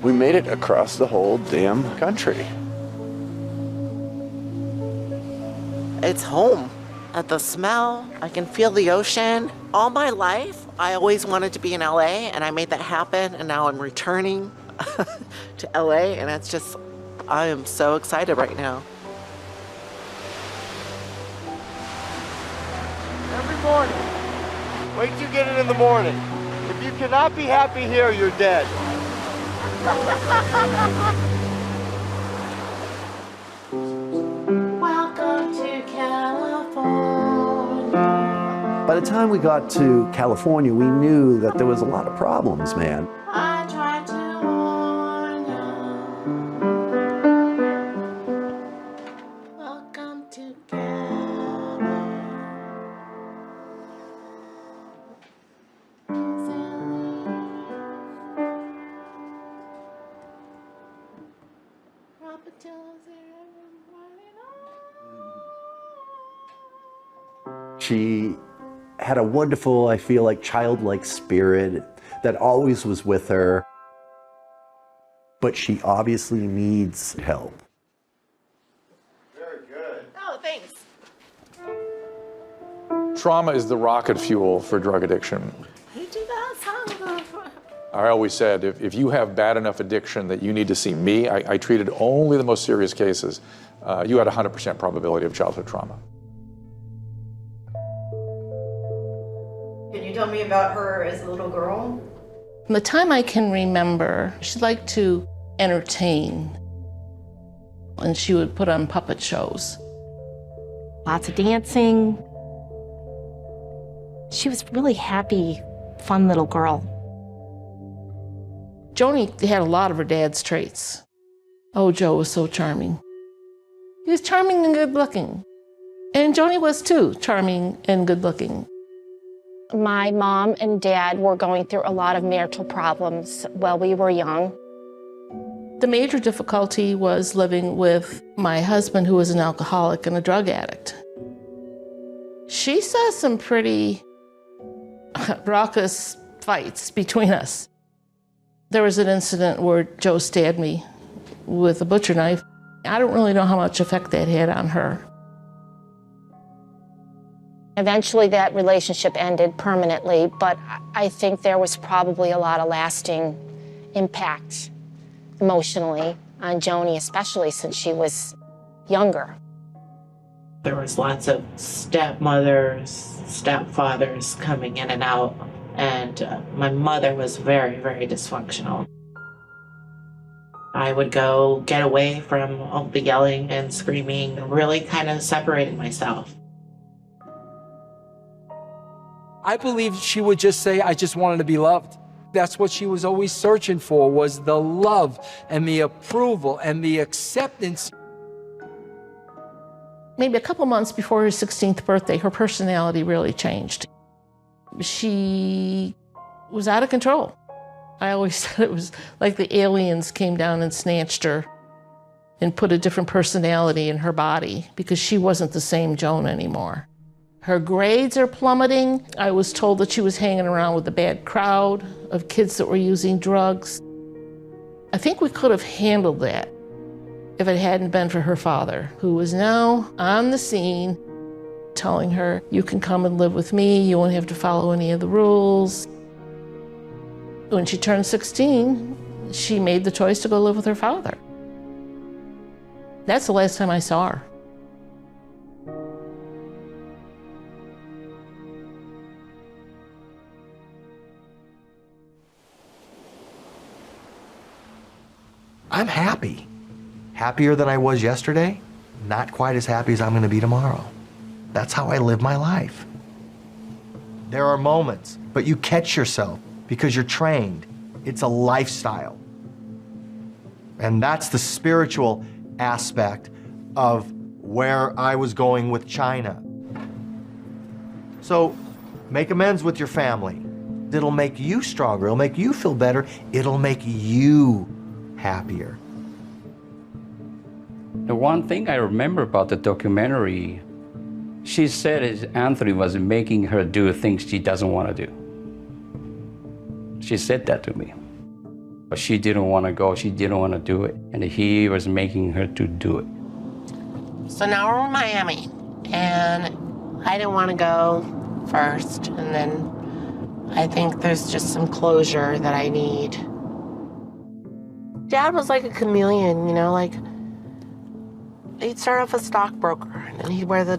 We made it across the whole damn country. It's home. The smell, I can feel the ocean. All my life, I always wanted to be in LA, and I made that happen, and now I'm returning to LA, and it's just, I am so excited right now. Every morning, wait till you get it in the morning. If you cannot be happy here, you're dead. Welcome to California. By the time we got to California, we knew that there was a lot of problems, man. I tried to warn you. Welcome to She had a wonderful, I feel like, childlike spirit that always was with her. But she obviously needs help. Very good. Oh, thanks. Trauma is the rocket fuel for drug addiction. You do that song before. I always said, if you have bad enough addiction that you need to see me, I treated only the most serious cases. You had a 100% probability of childhood trauma. Can you tell me about her as a little girl? From the time I can remember, she liked to entertain, and she would put on puppet shows. Lots of dancing. She was a really happy, fun little girl. Joni had a lot of her dad's traits. Oh, Joe was so charming. He was charming and good looking. And Joni was too, charming and good looking. My mom and dad were going through a lot of marital problems while we were young. The major difficulty was living with my husband, who was an alcoholic and a drug addict. She saw some pretty raucous fights between us. There was an incident where Joe stabbed me with a butcher knife. I don't really know how much effect that had on her. Eventually that relationship ended permanently, but I think there was probably a lot of lasting impact emotionally on Joni, especially since she was younger. There was lots of stepmothers, stepfathers coming in and out, and my mother was very, very dysfunctional. I would go get away from all the yelling and screaming, really kind of separating myself. I believe she would just say, I just wanted to be loved. That's what she was always searching for, was the love and the approval and the acceptance. Maybe a couple months before her 16th birthday, her personality really changed. She was out of control. I always said it was like the aliens came down and snatched her and put a different personality in her body because she wasn't the same Joan anymore. Her grades are plummeting. I was told that she was hanging around with a bad crowd of kids that were using drugs. I think we could have handled that if it hadn't been for her father, who was now on the scene telling her, you can come and live with me, you won't have to follow any of the rules. When she turned 16, she made the choice to go live with her father. That's the last time I saw her. I'm happy. Happier than I was yesterday, not quite as happy as I'm gonna be tomorrow. That's how I live my life. There are moments, but you catch yourself because you're trained. It's a lifestyle. And that's the spiritual aspect of where I was going with Chyna. So make amends with your family. It'll make you stronger, it'll make you feel better, it'll make you happier. The one thing I remember about the documentary, she said Anthony was making her do things she doesn't want to do. She said that to me. But she didn't want to go, she didn't want to do it. And he was making her to do it. So now we're in Miami, and I didn't want to go first, and then I think there's just some closure that I need. Dad was like a chameleon, you know, like he'd start off as a stockbroker, and then he'd wear the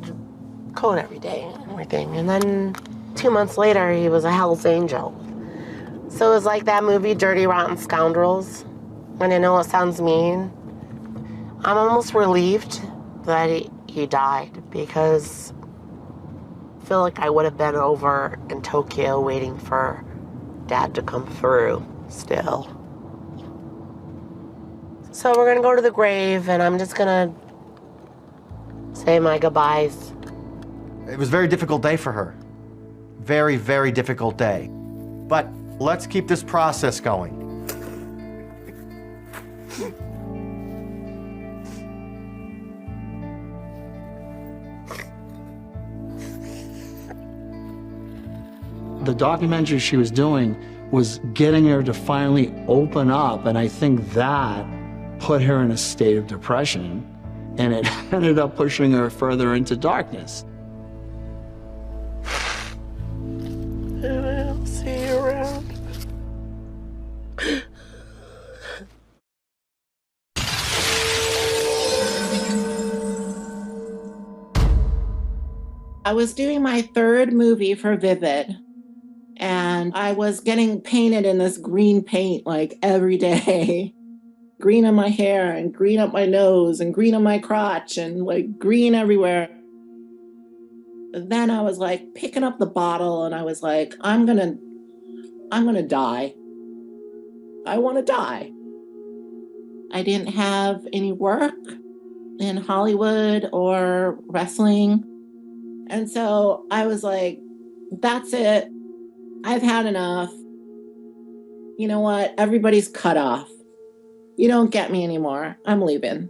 coat every day and everything, and then 2 months later he was a Hell's Angel. So it was like that movie Dirty Rotten Scoundrels, and I know it sounds mean. I'm almost relieved that he died, because I feel like I would have been over in Tokyo waiting for Dad to come through still. So we're gonna go to the grave, and I'm just gonna say my goodbyes. It was a very difficult day for her. Very, very difficult day. But let's keep this process going. The documentary she was doing was getting her to finally open up, and I think that put her in a state of depression, and it ended up pushing her further into darkness. I'll see you around. I was doing my third movie for Vivid, and I was getting painted in this green paint like every day. Green on my hair and green up my nose and green on my crotch and like green everywhere. Then I was like picking up the bottle, and I was like, I'm gonna die. I want to die. I didn't have any work in Hollywood or wrestling. And so I was like, that's it. I've had enough. You know what? Everybody's cut off. You don't get me anymore. I'm leaving.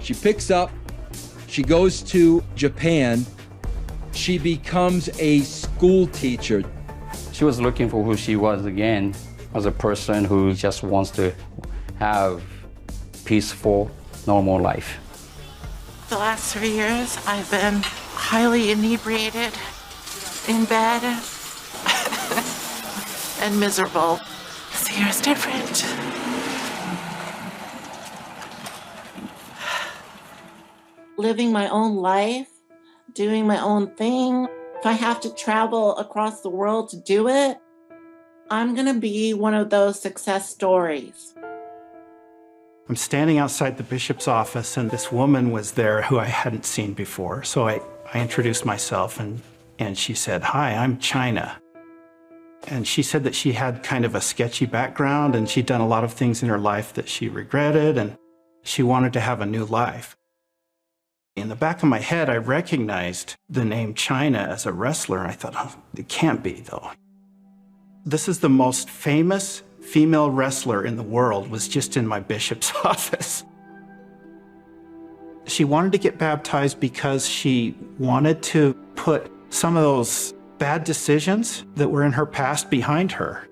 She picks up, she goes to Japan, she becomes a school teacher. She was looking for who she was again, as a person who just wants to have peaceful, normal life. The last 3 years, I've been highly inebriated, in bed, and miserable. This year's different. Living my own life, doing my own thing. If I have to travel across the world to do it, I'm gonna be one of those success stories. I'm standing outside the bishop's office, and this woman was there who I hadn't seen before. So I introduced myself, and she said, "Hi, I'm Chyna." And she said that she had kind of a sketchy background, and she'd done a lot of things in her life that she regretted, and she wanted to have a new life. In the back of my head, I recognized the name Chyna as a wrestler, and I thought, oh, it can't be, though. This is the most famous female wrestler in the world, was just in my bishop's office. She wanted to get baptized because she wanted to put some of those bad decisions that were in her past behind her.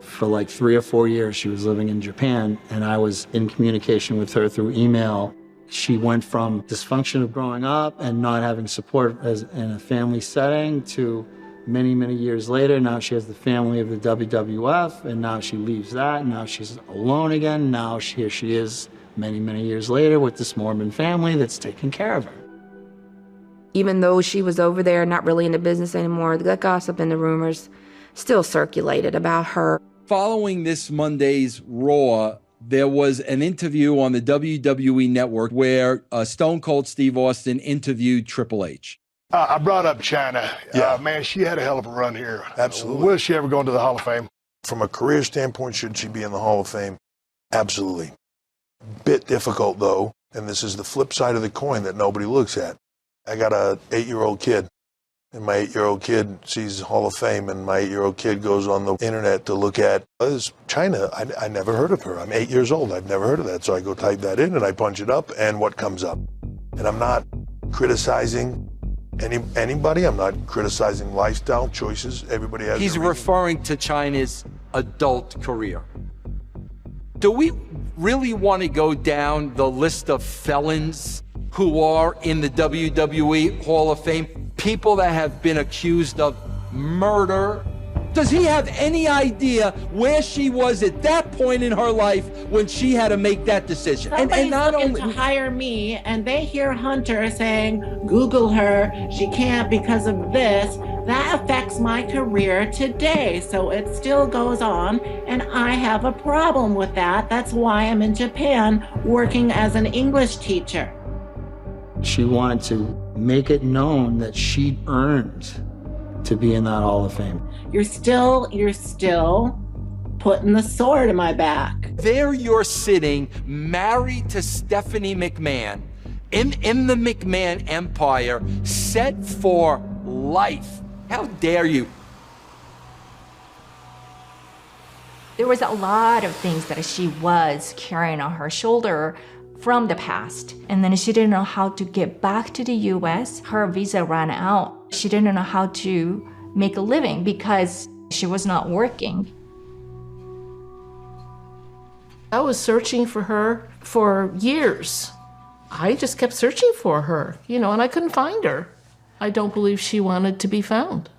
For like 3 or 4 years, she was living in Japan, and I was in communication with her through email. She went from dysfunction of growing up and not having support in a family setting to many, many years later, now she has the family of the WWF, and now she leaves that, and now she's alone again. Now here she is many, many years later with this Mormon family that's taking care of her. Even though she was over there, not really in the business anymore, the gossip and the rumors still circulated about her. Following this Monday's Raw, there was an interview on the WWE Network where Stone Cold Steve Austin interviewed Triple H. I brought up Chyna. Yeah. Man, she had a hell of a run here. Absolutely. Will she ever go into the Hall of Fame? From a career standpoint, should she be in the Hall of Fame? Absolutely. Bit difficult, though, and this is the flip side of the coin that nobody looks at. I got a 8-year-old kid, and my 8-year-old kid sees Hall of Fame, and my 8-year-old kid goes on the internet to look at Chyna. I never heard of her. I'm 8 years old. I've never heard of that. So I go type that in, and I punch it up, and what comes up? And I'm not criticizing anybody. I'm not criticizing lifestyle choices. Everybody has. He's referring to Chyna's adult career. Do we really want to go down the list of felons who are in the WWE Hall of Fame? People that have been accused of murder. Does he have any idea where she was at that point in her life when she had to make that decision? Somebody's looking to hire me, and they hear Hunter saying, Google her, she can't because of this. That affects my career today, so it still goes on, and I have a problem with that. That's why I'm in Japan working as an English teacher. She wanted to make it known that she earned to be in that Hall of Fame. You're still putting the sword in my back. There you're sitting, married to Stephanie McMahon, in the McMahon empire, set for life. How dare you? There was a lot of things that she was carrying on her shoulder from the past. And then she didn't know how to get back to the US. Her visa ran out. She didn't know how to make a living because she was not working. I was searching for her for years. I just kept searching for her, and I couldn't find her. I don't believe she wanted to be found.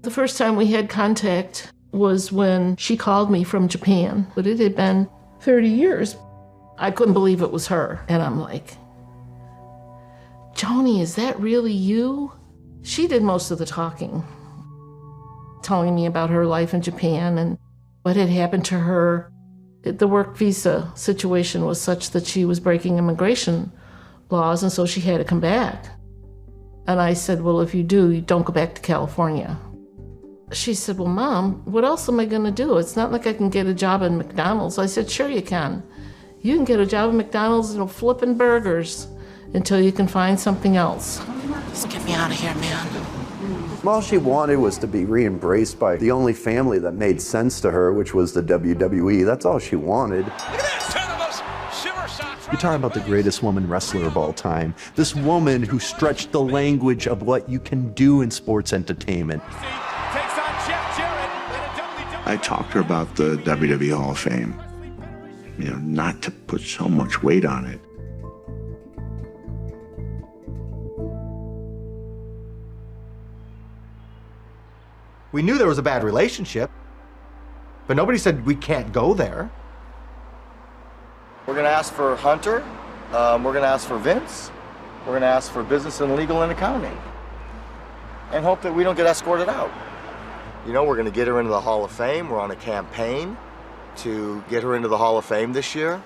The first time we had contact was when she called me from Japan, but it had been 30 years. I couldn't believe it was her. And I'm like, Joni, is that really you? She did most of the talking, telling me about her life in Japan and what had happened to her. The work visa situation was such that she was breaking immigration laws, and so she had to come back. And I said, well, if you do, you don't go back to California. She said, well, Mom, what else am I going to do? It's not like I can get a job at McDonald's. I said, sure you can. You can get a job at McDonald's, flipping burgers until you can find something else. Just get me out of here, man. All she wanted was to be re-embraced by the only family that made sense to her, which was the WWE. That's all she wanted. You're talking about the greatest woman wrestler of all time. This woman who stretched the language of what you can do in sports entertainment. I talked to her about the WWE Hall of Fame, not to put so much weight on it. We knew there was a bad relationship, but nobody said we can't go there. We're gonna ask for Hunter, we're gonna ask for Vince, we're gonna ask for business and legal and accounting, and hope that we don't get escorted out. We're gonna get her into the Hall of Fame. We're on a campaign to get her into the Hall of Fame this year.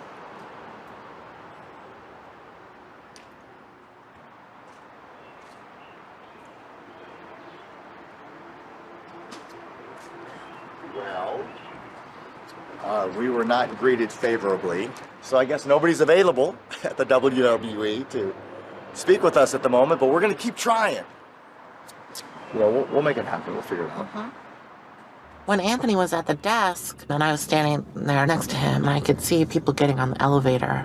We were not greeted favorably, so I guess nobody's available at the WWE to speak with us at the moment, but we're going to keep trying. We'll make it happen. We'll figure it out. When Anthony was at the desk, and I was standing there next to him, and I could see people getting on the elevator,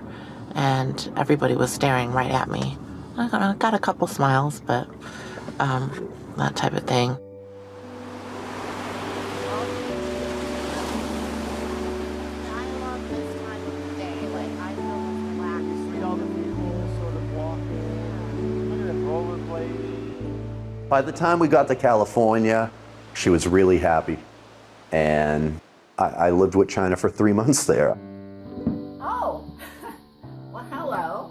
and everybody was staring right at me. I got a couple smiles, but that type of thing. By the time we got to California, she was really happy. And I lived with Chyna for 3 months there. Oh, well, hello.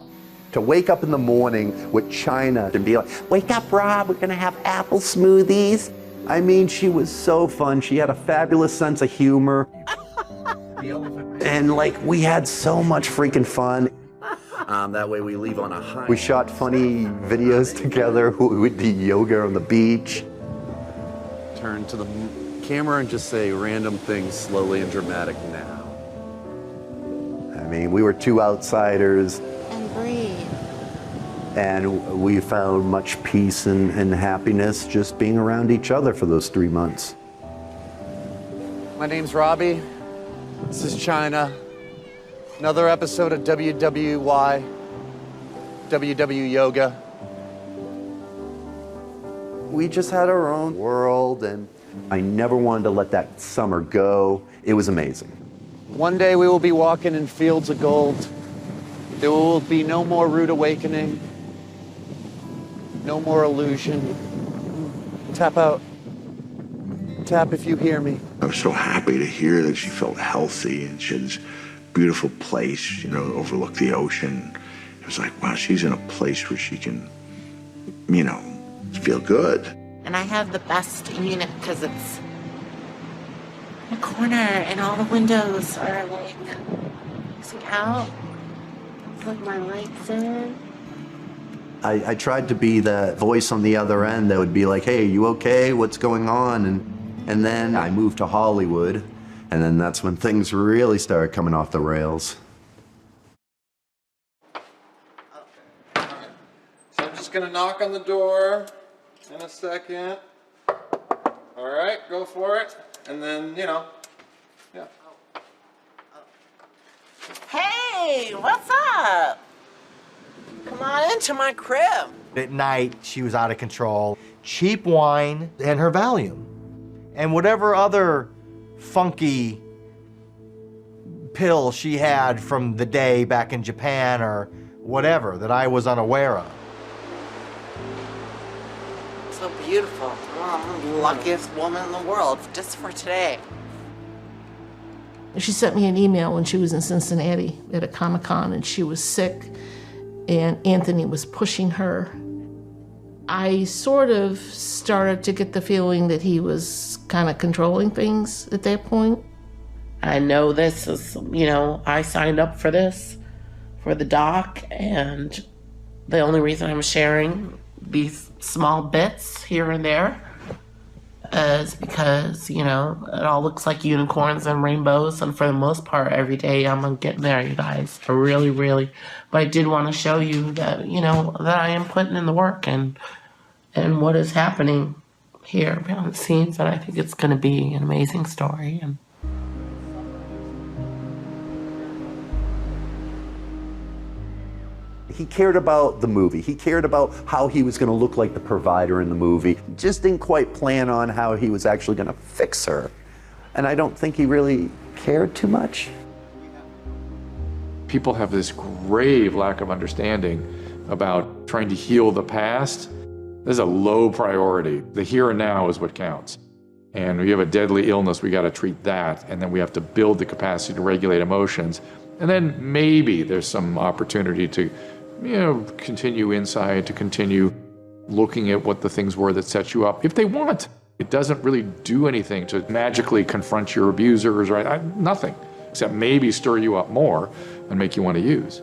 To wake up in the morning with Chyna and be like, wake up, Rob, we're gonna have apple smoothies. I mean, she was so fun. She had a fabulous sense of humor. And we had so much freaking fun. That way we leave on a high. We shot funny videos together. We did yoga on the beach. Turn to the camera and just say random things slowly and dramatic now. I mean, we were two outsiders. And breathe. And we found much peace and happiness just being around each other for those 3 months. My name's Robbie. This is Chyna. Another episode of WWY. WW yoga. We just had our own world, and I never wanted to let that summer go. It was amazing. One day we will be walking in fields of gold. There will be no more rude awakening. No more illusion. Tap out. Tap if you hear me. I was so happy to hear that she felt healthy and she had this beautiful place, you know, overlook the ocean. It was like, wow, she's in a place where she can, you know, feel good. And I have the best unit because it's in a corner and all the windows are like facing out. It's like my lights in. I tried to be the voice on the other end that would be like, hey, you okay? What's going on? And then I moved to Hollywood, and then that's when things really started coming off the rails. So I'm just gonna knock on the door in a second. All right, go for it. And then, you know, yeah. Hey, what's up? Come on into my crib. At night, she was out of control. Cheap wine and her Valium. And whatever other funky pill she had from the day back in Japan or whatever that I was unaware of. So beautiful. Oh, I'm the luckiest woman in the world just for today. She sent me an email when she was in Cincinnati at a Comic-Con and she was sick and Anthony was pushing her. I sort of started to get the feeling that he was kind of controlling things at that point. I know this is, you know, I signed up for this, for the doc, and the only reason I'm sharing these small bits here and there is because, you know, it all looks like unicorns and rainbows, and for the most part, every day I'm getting there, you guys. I really, but I did want to show you that, you know, that I am putting in the work and what is happening here behind the scenes, and I think it's going to be an amazing story. And he cared about the movie. He cared about how he was going to look like the provider in the movie. Just didn't quite plan on how he was actually going to fix her. And I don't think he really cared too much. People have this grave lack of understanding about trying to heal the past. This is a low priority. The here and now is what counts. And we have a deadly illness, we got to treat that. And then we have to build the capacity to regulate emotions. And then maybe there's some opportunity to, you know, continue insight, to continue looking at what the things were that set you up, if they want. It doesn't really do anything to magically confront your abusers, right? Nothing, except maybe stir you up more and make you want to use.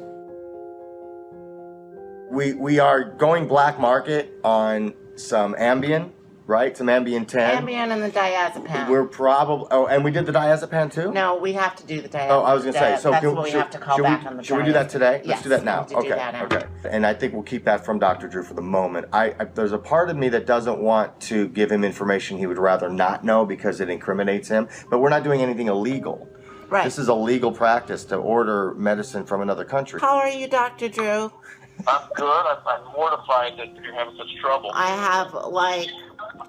We are going black market on some Ambien, right? Some Ambien 10. Ambien and the diazepam. We're probably, oh, and we did the diazepam too? No, we have to do the diazepam. Oh, I was going to say, so that's what we have to call back on the should we do that today? Yes, Let's do that now. we have to do that now. Okay. And I think we'll keep that from Dr. Drew for the moment. There's a part of me that doesn't want to give him information he would rather not know because it incriminates him, but we're not doing anything illegal. Right. This is a legal practice to order medicine from another country. How are you, Dr. Drew? I'm good. I'm mortified that you're having such trouble. I have like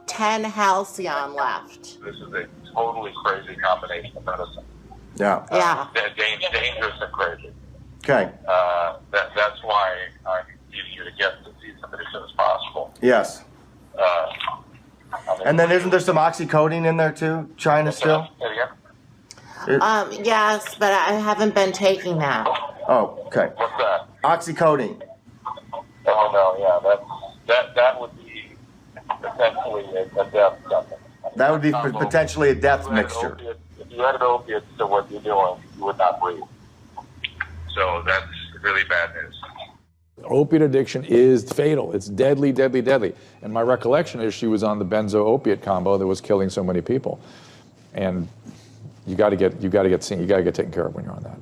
10 Halcyon left. This is a totally crazy combination of medicine. Yeah. Yeah. Dangerous and crazy. Okay. That's why I need you to get to see somebody as soon as possible. Yes. And then isn't there some oxycodone in there too, Chyna still? Yes, but I haven't been taking that. Oh, okay. What's that? Oxycodone. Oh no, yeah, that would be potentially a death sentence. That would be potentially a death mixture. If you added opiates to what you're doing, you would not breathe. So that's really bad news. Opiate addiction is fatal. It's deadly, deadly, deadly. And my recollection is she was on the benzo opiate combo that was killing so many people. And you got to get taken care of when you're on that.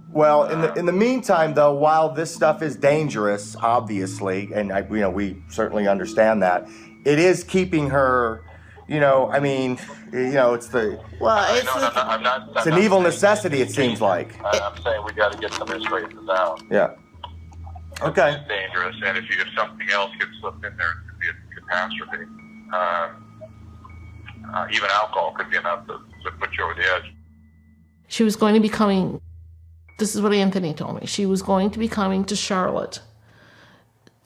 Well, in the meantime, though, while this stuff is dangerous, obviously, and we certainly understand that, it is keeping her. It's the. Well, it's an evil necessity. It seems like. I'm saying we got to get somebody straightened out. Yeah. Okay. It's dangerous, and if something else gets slipped in there, it could be a catastrophe. Even alcohol could be enough to put you over the edge. She was going to be coming, this is what Anthony told me, she was going to be coming to Charlotte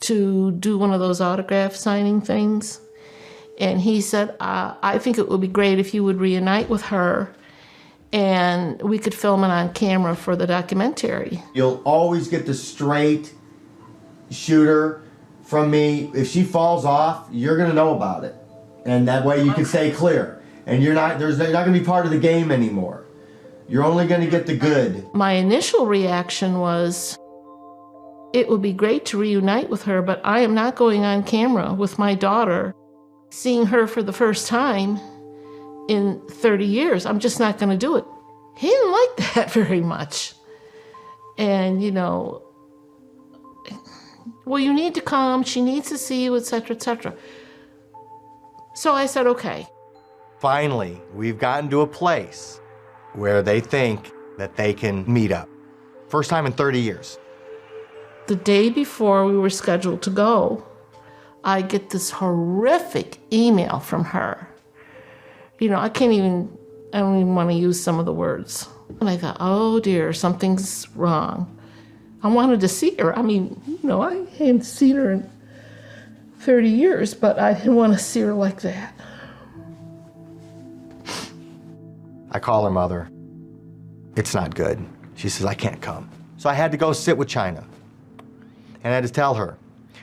to do one of those autograph signing things. And he said, I think it would be great if you would reunite with her and we could film it on camera for the documentary. You'll always get the straight shooter from me. If she falls off, you're gonna know about it. And that way you can stay clear. And you're not gonna be part of the game anymore. You're only gonna get the good. My initial reaction was, it would be great to reunite with her, but I am not going on camera with my daughter, seeing her for the first time in 30 years. I'm just not gonna do it. He didn't like that very much. And, you know, well, you need to come, she needs to see you, etc., etc. So I said, okay. Finally, we've gotten to a place where they think that they can meet up. First time in 30 years. The day before we were scheduled to go, I get this horrific email from her. You know, I don't even want to use some of the words. And I thought, oh dear, something's wrong. I wanted to see her. I mean, you know, I hadn't seen her in 30 years, but I didn't want to see her like that. I call her mother. It's not good. She says, I can't come. So I had to go sit with Chyna. And I had to tell her,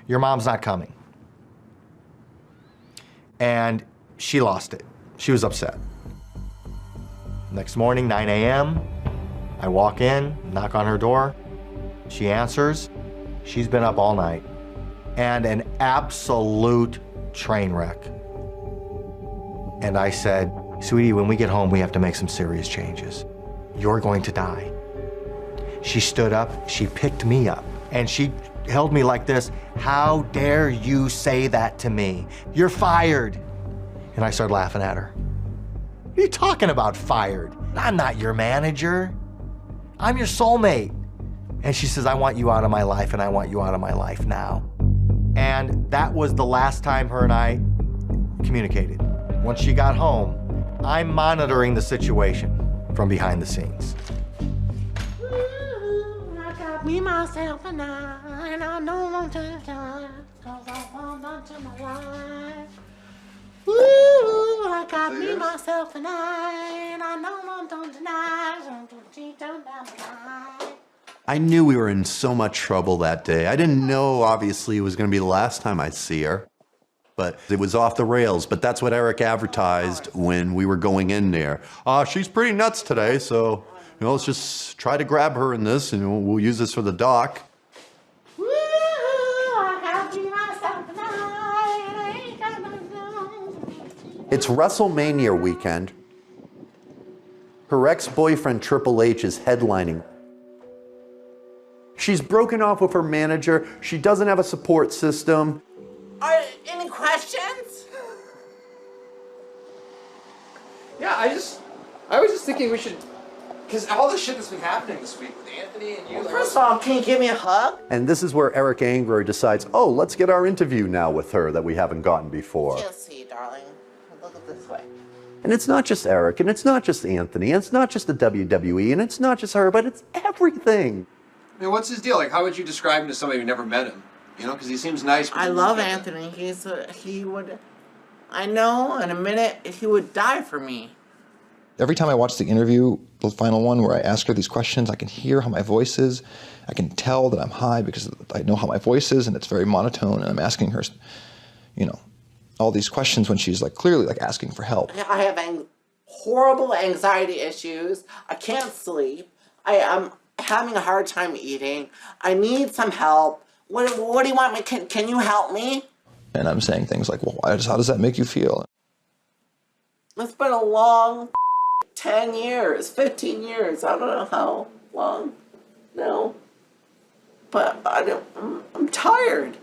your mom's not coming. And she lost it. She was upset. Next morning, 9 a.m., I walk in, knock on her door. She answers. She's been up all night. And an absolute train wreck. And I said, sweetie, when we get home, we have to make some serious changes. You're going to die. She stood up, she picked me up, and she held me like this. How dare you say that to me? You're fired. And I started laughing at her. What are you talking about, fired? I'm not your manager. I'm your soulmate. And she says, I want you out of my life, and I want you out of my life now. And that was the last time her and I communicated. Once she got home, I'm monitoring the situation from behind the scenes. I got me, myself, and I don't want to die, 'cause I hold on to my life. Ooh, I got me, myself, and I don't want to deny, down the line. I knew we were in so much trouble that day. I didn't know, obviously, it was going to be the last time I'd see her. But it was off the rails. But that's what Eric advertised when we were going in there. She's pretty nuts today, so let's just try to grab her in this, and we'll use this for the doc. It's WrestleMania weekend. Her ex-boyfriend Triple H is headlining. She's broken off with her manager. She doesn't have a support system. Any questions? Yeah, I was just thinking we should, because all the shit that's been happening this week with Anthony and you. Well, first of all, can you give me a hug? And this is where Eric Angro decides, oh, let's get our interview now with her that we haven't gotten before. Just see, darling. Look at this way. And it's not just Eric, and it's not just Anthony, and it's not just the WWE, and it's not just her, but it's everything. I mean, what's his deal? Like, how would you describe him to somebody who never met him? You know, because he seems nice. I love Anthony. He would, I know in a minute, he would die for me. Every time I watch the interview, the final one where I ask her these questions, I can hear how my voice is. I can tell that I'm high because I know how my voice is, and it's very monotone, and I'm asking her, you know, all these questions when she's like clearly like asking for help. I have horrible anxiety issues. I can't sleep. I'm having a hard time eating. I need some help. What do you want me? Can you help me? And I'm saying things like, well, how does that make you feel? It's been a long 10 years, 15 years. I don't know how long. No. But I'm tired.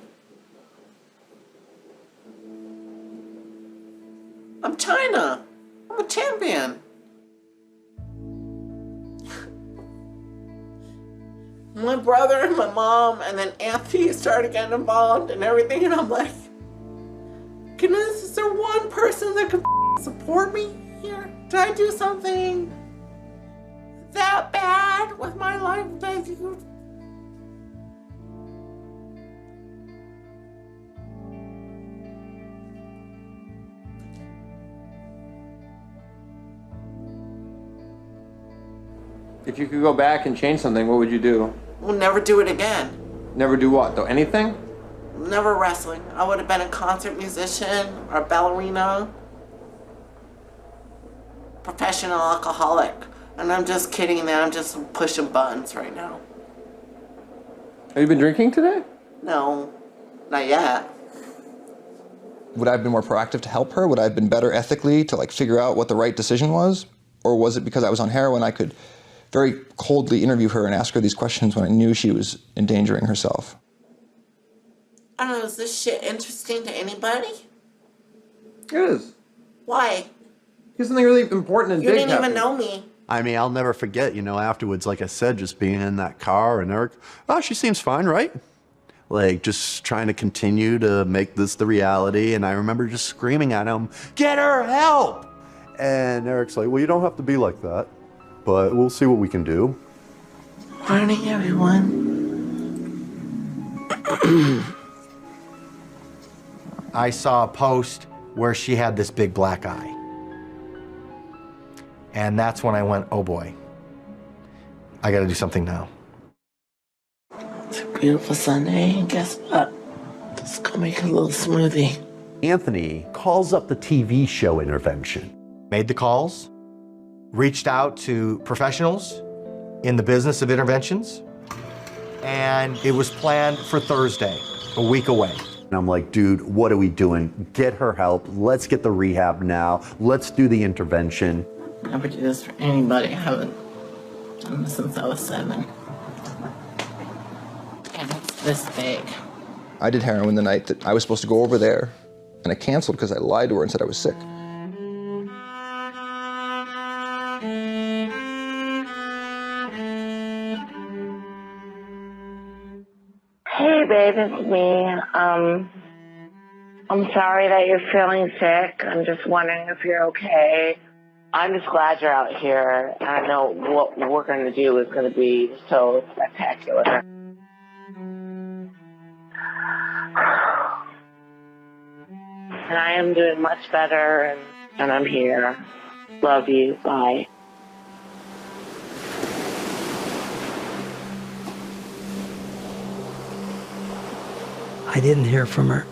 I'm Chyna. I'm a champion. my brother and my mom, and then Anthony started getting involved and everything, and I'm like, goodness, is there one person that can support me here? Did I do something that bad with my life that you... If you could go back and change something, what would you do? We'll never do it again. Never do what, though? Anything? Never wrestling. I would have been a concert musician or a ballerina. Professional alcoholic. And I'm just kidding, man. I'm just pushing buttons right now. Have you been drinking today? No, not yet. Would I have been more proactive to help her? Would I have been better ethically to like figure out what the right decision was? Or was it because I was on heroin I could very coldly interview her and ask her these questions when I knew she was endangering herself? I don't know, is this shit interesting to anybody? It is. Why? Because something really important and You big didn't even happened. know me. I mean, I'll never forget, afterwards, like I said, just being in that car and Eric, oh, she seems fine, right? Like, just trying to continue to make this the reality. And I remember just screaming at him, get her help! And Eric's like, well, you don't have to be like that, but we'll see what we can do. Morning, everyone. I saw a post where she had this big black eye. And that's when I went, oh boy, I gotta do something now. It's a beautiful Sunday, and guess what? Let's go make a little smoothie. Anthony calls up the TV show intervention. Made the calls, reached out to professionals in the business of interventions, and it was planned for Thursday, a week away. And I'm like, dude, what are we doing? Get her help. Let's get the rehab now. Let's do the intervention. Never do this for anybody. I haven't done this since I was 7. And it's this big. I did heroin the night that I was supposed to go over there, and I canceled because I lied to her and said I was sick. Hey, babe, it's me. I'm sorry that you're feeling sick. I'm just wondering if you're okay. I'm just glad you're out here, and I know what we're going to do is going to be so spectacular. And I am doing much better, and I'm here. Love you. Bye. I didn't hear from her.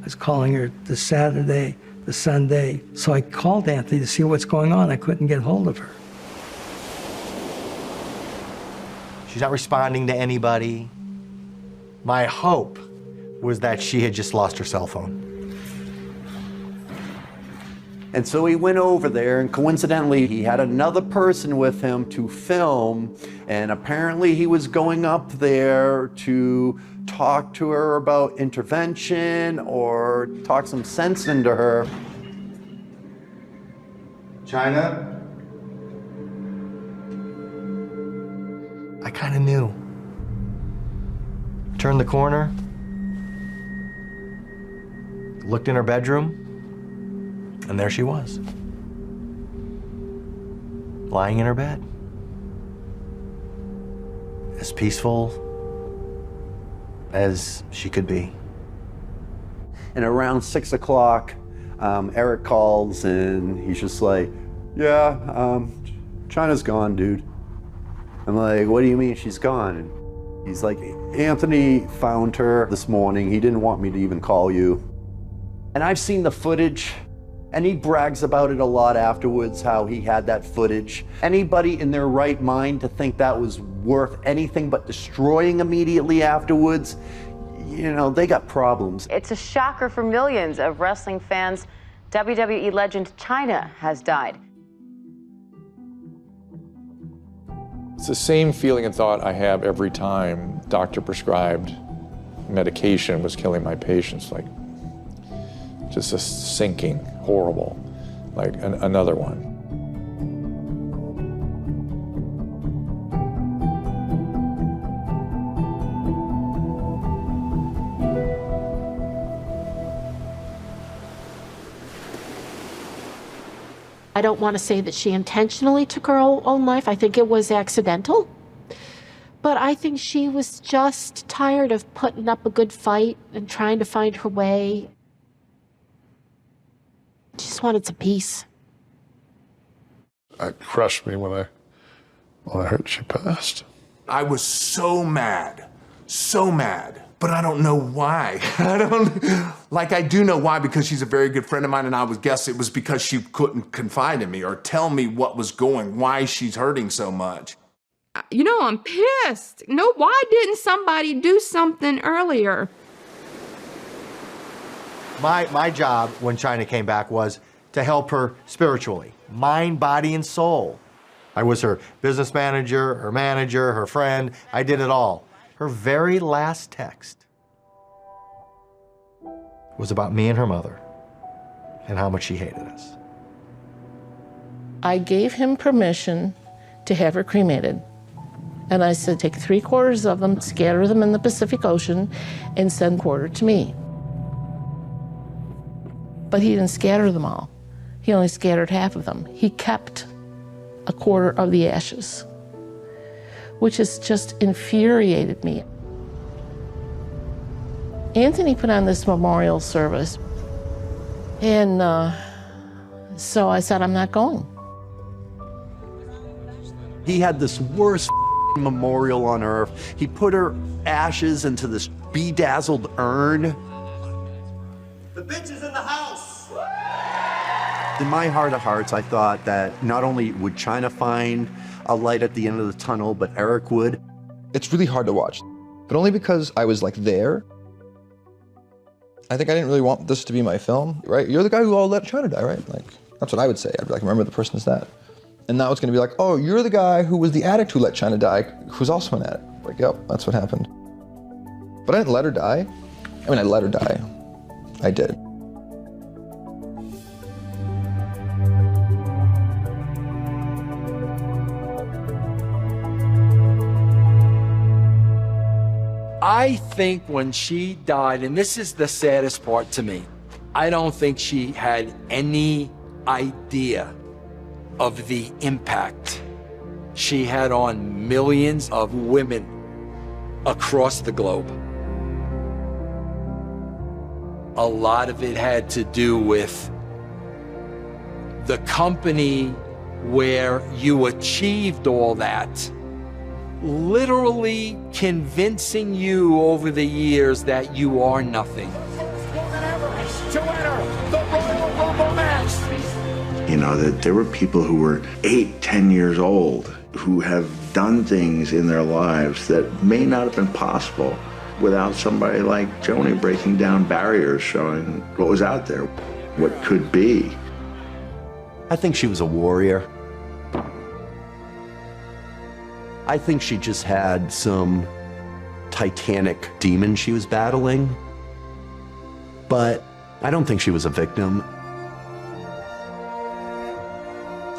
I was calling her the Saturday, the Sunday. So I called Anthony to see what's going on. I couldn't get hold of her. She's not responding to anybody. My hope was that she had just lost her cell phone. And so he went over there, and coincidentally, he had another person with him to film, and apparently he was going up there to talk to her about intervention or talk some sense into her. Chyna? I kind of knew. Turned the corner, looked in her bedroom, and there she was, lying in her bed, as peaceful as she could be. And around 6 o'clock, Eric calls, and he's just like, yeah, Chyna's gone, dude. I'm like, what do you mean she's gone? And he's like, Anthony found her this morning. He didn't want me to even call you. And I've seen the footage, and he brags about it a lot afterwards, how he had that footage. Anybody in their right mind to think that was worth anything but destroying immediately afterwards, they got problems. It's a shocker for millions of wrestling fans. WWE legend Chyna has died. It's the same feeling and thought I have every time doctor-prescribed medication was killing my patients, like just a sinking, horrible, like another one. I don't want to say that she intentionally took her own life. I think it was accidental. But I think she was just tired of putting up a good fight and trying to find her way. She just wanted some peace. It crushed me when I heard she passed. I was so mad, but I don't know why. I do know why, because she's a very good friend of mine, and I would guess it was because she couldn't confide in me or tell me what was why she's hurting so much. You know, I'm pissed. No, why didn't somebody do something earlier? My job when Chyna came back was to help her spiritually, mind, body, and soul. I was her business manager, her friend. I did it all. Her very last text was about me and her mother and how much she hated us. I gave him permission to have her cremated. And I said, take 3/4 of them, scatter them in the Pacific Ocean, and send 1/4 to me. But he didn't scatter them all. He only scattered half of them. He kept 1/4 of the ashes, which has just infuriated me. Anthony put on this memorial service, and so I said, I'm not going. He had this worst memorial on earth. He put her ashes into this bedazzled urn. The bitch is in the house! In my heart of hearts, I thought that not only would Chyna find a light at the end of the tunnel, but Eric would. It's really hard to watch, but only because I was like there. I think I didn't really want this to be my film, right? You're the guy who all let Chyna die, right? Like, that's what I would say. I'd be like, remember the person is that. And now it's gonna be like, oh, you're the guy who was the addict who let Chyna die, who's also an addict. Like, yep, that's what happened. But I didn't let her die. I mean, I let her die. I did. I think when she died, and this is the saddest part to me, I don't think she had any idea of the impact she had on millions of women across the globe. A lot of it had to do with the company where you achieved all that, literally convincing you over the years that you are nothing. You know, that there were people who were 8, 10 years old who have done things in their lives that may not have been possible without somebody like Joni breaking down barriers, showing what was out there, what could be. I think she was a warrior. I think she just had some titanic demon she was battling, but I don't think she was a victim.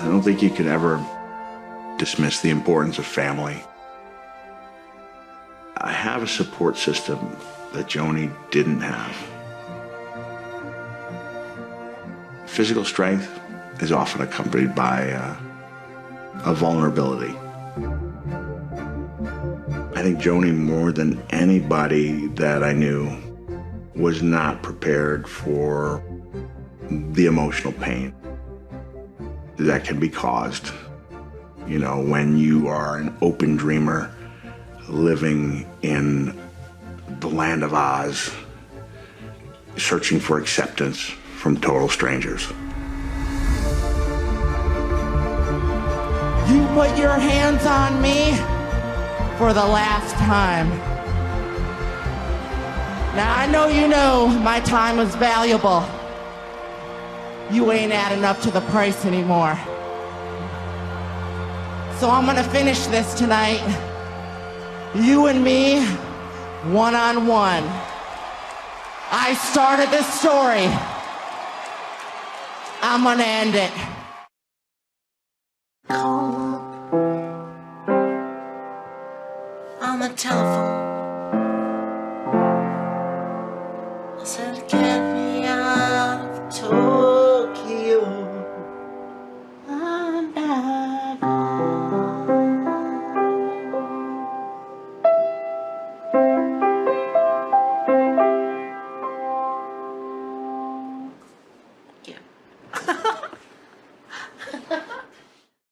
I don't think you could ever dismiss the importance of family. I have a support system that Joni didn't have. Physical strength is often accompanied by a vulnerability. I think Joni, more than anybody that I knew, was not prepared for the emotional pain that can be caused, you know, when you are an open dreamer living in the land of Oz, searching for acceptance from total strangers. You put your hands on me for the last time. Now I know you know my time was valuable. You ain't adding up to the price anymore. So I'm gonna finish this tonight. You and me, one-on-one. I started this story. I'm gonna end it. On the telephone, I said again.